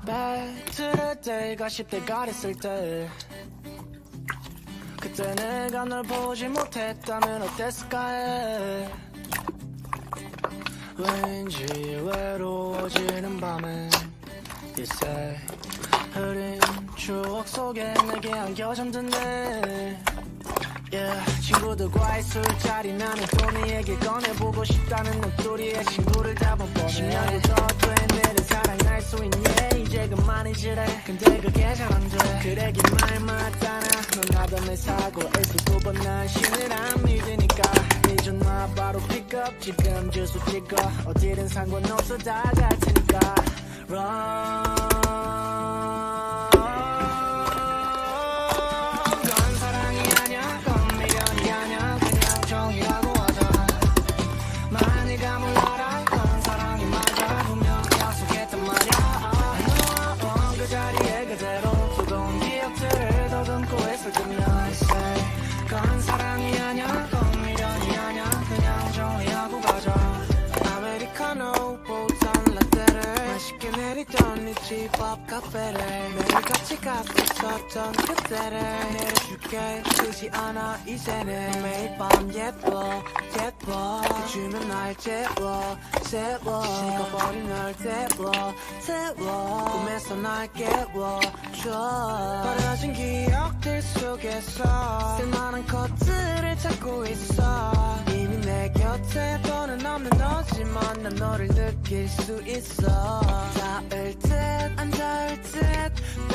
Back to the day 가 10대가 됐을 때 그때 내가 널 보지 못했다면 어땠을까 해 왠지 외로워지는 밤엔 You say 흐린 추억 속에 내게 안겨 잠드네 Yeah, 친구들과의 술자리 나는 또 네 얘기 꺼내보고 싶다는 목소리에 친구를 잡아보네 10년이 더 된 내를 사랑할 수 있니 이제 그만이지래 근데 그게 잘 안돼 그래 긴 말 맞잖아 넌 하던 내 사고에서 두 번 난 신을 안 믿으니까 네 전화 바로 픽업 지금 주소 찍어 어디든 상관없어 다 갈 테니까 Run 정이라고 하자 많이가 몰라라 넌 사랑이 맞아 분명 약속했단 말야 그 자리에 그대로 뜨거운 기억들을 더듬고 있을 때면 I say 그건 사랑이 아냐 그건 미련이 아냐 그냥 정리하고 가자 아메리카노 보탄 라떼를 맛있게 내리던 네 집 앞 카페를 매일 같이 갔었던 그때를 내려줄게 쓰지 않아 이제는 매일 밤 예뻐 해주면 날 세워 식어버린 널 태워 꿈에서 날 깨워줘 버려진 기억들 속에서 쓸만한 것들을 찾고 있어 이미 내 곁에 너는 없는 너지만 난 너를 느낄 수 있어 닿을 듯 안 닿을 듯